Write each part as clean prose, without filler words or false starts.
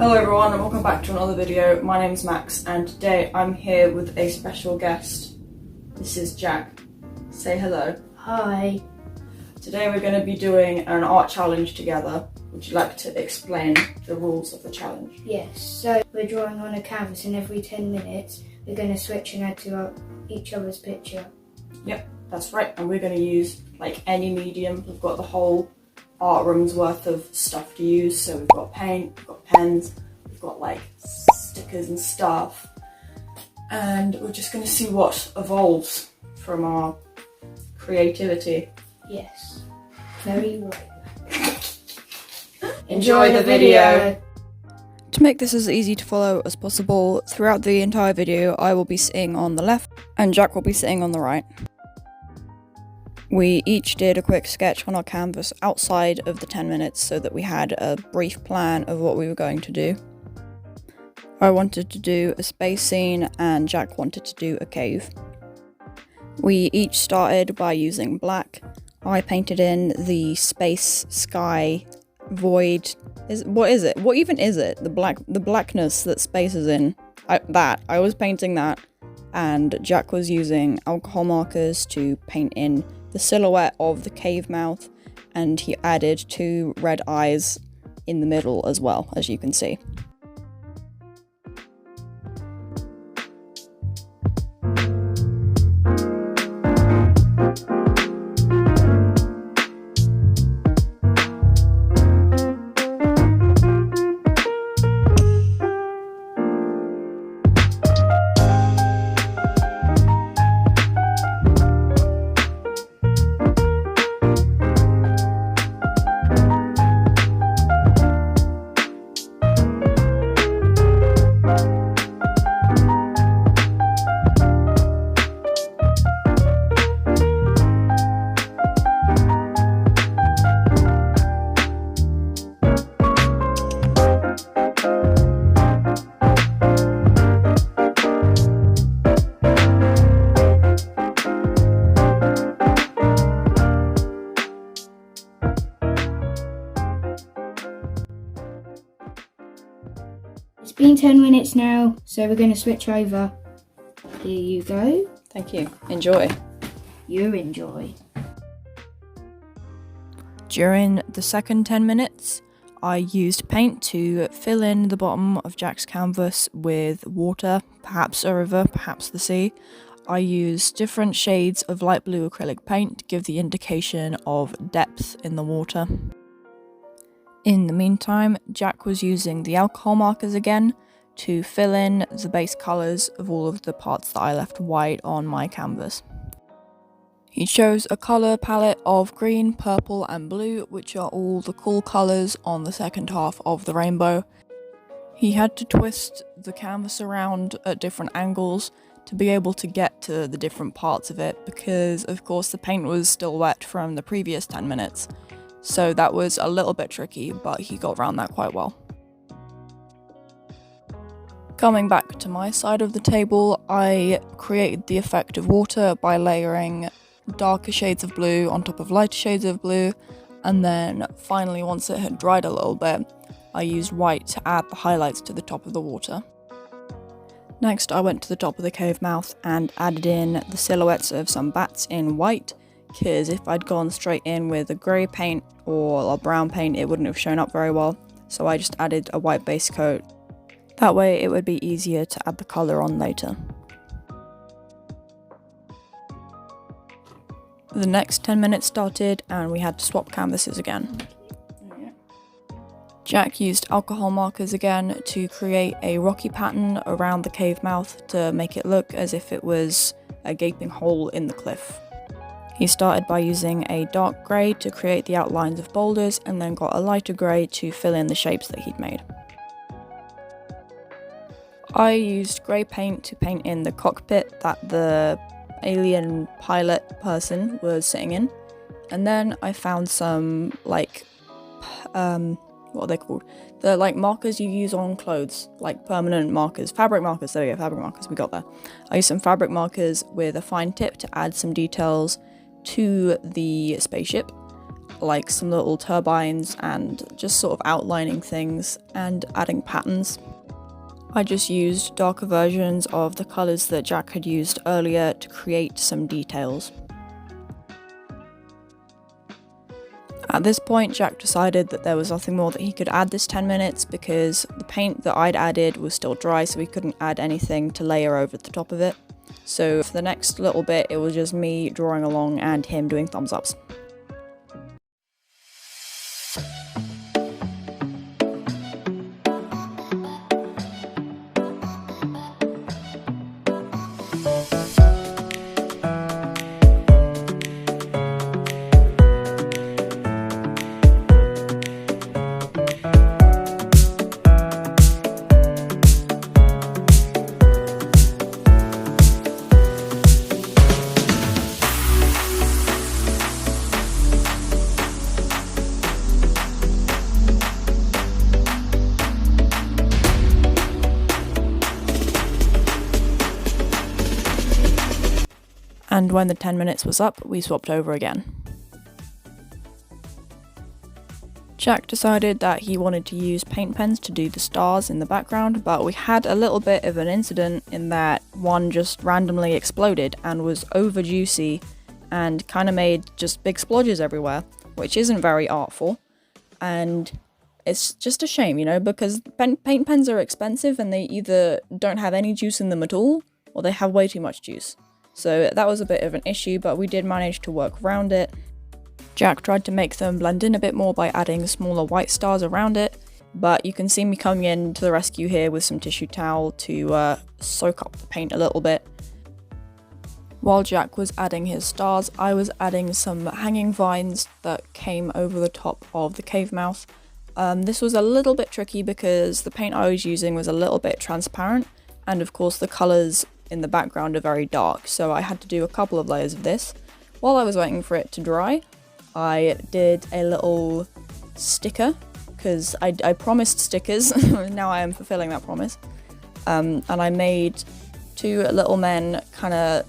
Hello everyone and welcome back to another video. My name's Max and today I'm here with a special guest. This is Jack. Say hello. Hi. Today we're going to be doing an art challenge together. Would you like to explain the rules of the challenge? Yes, so we're drawing on a canvas and every 10 minutes we're going to switch and add to each other's picture. Yep, that's right. And we're going to use like any medium. We've got the whole art room's worth of stuff to use. So we've got paint, we've got pens, we've got like stickers and stuff. And we're just going to see what evolves from our creativity. Yes, very well. Enjoy the video. To make this as easy to follow as possible, throughout the entire video I will be sitting on the left and Jack will be sitting on the right. We each did a quick sketch on our canvas outside of the 10 minutes so that we had a brief plan of what we were going to do. I wanted to do a space scene and Jack wanted to do a cave. We each started by using black. I painted in the space, sky, void. What is it? What even is it? The blackness that space is in. I was painting that, and Jack was using alcohol markers to paint in the silhouette of the cave mouth, and he added 2 red eyes in the middle as well, as you can see. It's been 10 minutes now, so we're going to switch over. Here you go. Thank you. Enjoy. You enjoy. During the second 10 minutes, I used paint to fill in the bottom of Jack's canvas with water, perhaps a river, perhaps the sea. I used different shades of light blue acrylic paint to give the indication of depth in the water. In the meantime, Jack was using the alcohol markers again to fill in the base colours of all of the parts that I left white on my canvas. He chose a colour palette of green, purple and blue, which are all the cool colours on the second half of the rainbow. He had to twist the canvas around at different angles to be able to get to the different parts of it, because of course the paint was still wet from the previous 10 minutes. So that was a little bit tricky, but he got around that quite well. Coming back to my side of the table, I created the effect of water by layering darker shades of blue on top of lighter shades of blue, and then finally, once it had dried a little bit, I used white to add the highlights to the top of the water. Next, I went to the top of the cave mouth and added in the silhouettes of some bats in white, because if I'd gone straight in with a grey paint or a brown paint, it wouldn't have shown up very well, so I just added a white base coat. That way it would be easier to add the colour on later. The next 10 minutes started and we had to swap canvases again. Jack used alcohol markers again to create a rocky pattern around the cave mouth to make it look as if it was a gaping hole in the cliff. He started by using a dark grey to create the outlines of boulders and then got a lighter grey to fill in the shapes that he'd made. I used grey paint to paint in the cockpit that the alien pilot person was sitting in, and then I found some what are they called? The markers you use on clothes, like permanent markers, fabric markers. There we go, fabric markers, we got there. I used some fabric markers with a fine tip to add some details to the spaceship. like some little turbines and just sort of outlining things and adding patterns. I just used darker versions of the colours that Jack had used earlier to create some details. At this point, Jack decided that there was nothing more that he could add this 10 minutes because the paint that I'd added was still dry, so he couldn't add anything to layer over the top of it. So for the next little bit, it was just me drawing along and him doing thumbs ups. And when the 10 minutes was up, we swapped over again. Jack decided that he wanted to use paint pens to do the stars in the background, but we had a little bit of an incident in that one just randomly exploded and was over juicy and kind of made just big splodges everywhere, which isn't very artful. And it's just a shame, you know, because paint pens are expensive and they either don't have any juice in them at all, or they have way too much juice. So that was a bit of an issue, but we did manage to work around it. Jack tried to make them blend in a bit more by adding smaller white stars around it, but you can see me coming in to the rescue here with some tissue towel to soak up the paint a little bit. While Jack was adding his stars, I was adding some hanging vines that came over the top of the cave mouth. This was a little bit tricky because the paint I was using was a little bit transparent, and of course the colours in the background are very dark, so I had to do a couple of layers of this. While I was waiting for it to dry, I did a little sticker, because I promised stickers, now I am fulfilling that promise, and I made two little men kind of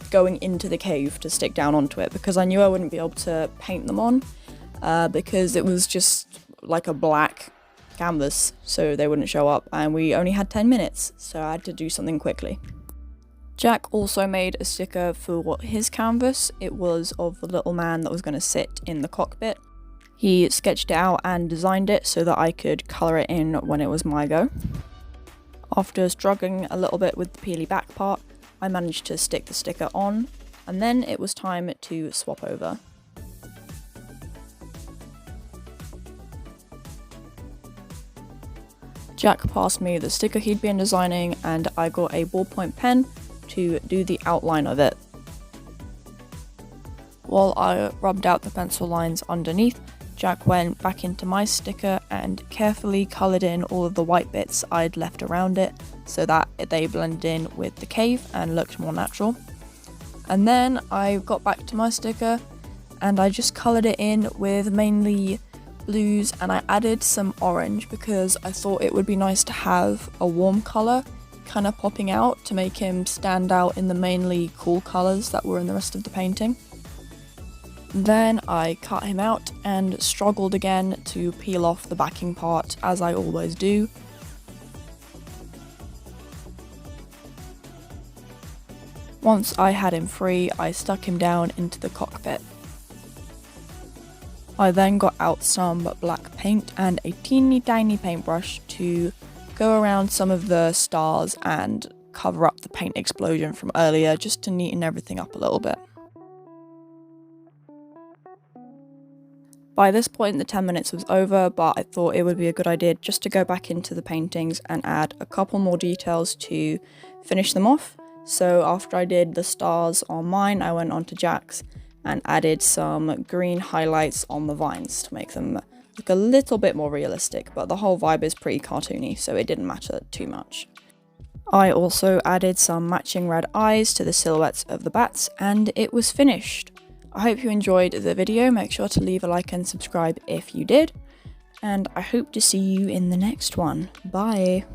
going into the cave to stick down onto it, because I knew I wouldn't be able to paint them on, because it was just like a black canvas, so they wouldn't show up, and we only had 10 minutes, so I had to do something quickly. Jack also made a sticker for his canvas. It was of the little man that was going to sit in the cockpit. He sketched it out and designed it so that I could colour it in when it was my go. After struggling a little bit with the peely back part, I managed to stick the sticker on, and then it was time to swap over. Jack passed me the sticker he'd been designing, and I got a ballpoint pen to do the outline of it. While I rubbed out the pencil lines underneath, Jack went back into my sticker and carefully coloured in all of the white bits I'd left around it so that they blended in with the cave and looked more natural. And then I got back to my sticker and I just coloured it in with mainly blues, and I added some orange because I thought it would be nice to have a warm colour kind of popping out to make him stand out in the mainly cool colours that were in the rest of the painting. Then I cut him out and struggled again to peel off the backing part, as I always do. Once I had him free, I stuck him down into the cockpit. I then got out some black paint and a teeny tiny paintbrush to go around some of the stars and cover up the paint explosion from earlier, just to neaten everything up a little bit. By this point the 10 minutes was over, but I thought it would be a good idea just to go back into the paintings and add a couple more details to finish them off. So after I did the stars on mine, I went on to Jack's and added some green highlights on the vines to make them look a little bit more realistic, but the whole vibe is pretty cartoony, so it didn't matter too much. I also added some matching red eyes to the silhouettes of the bats, and it was finished. I hope you enjoyed the video. Make sure to leave a like and subscribe if you did, and I hope to see you in the next one. Bye!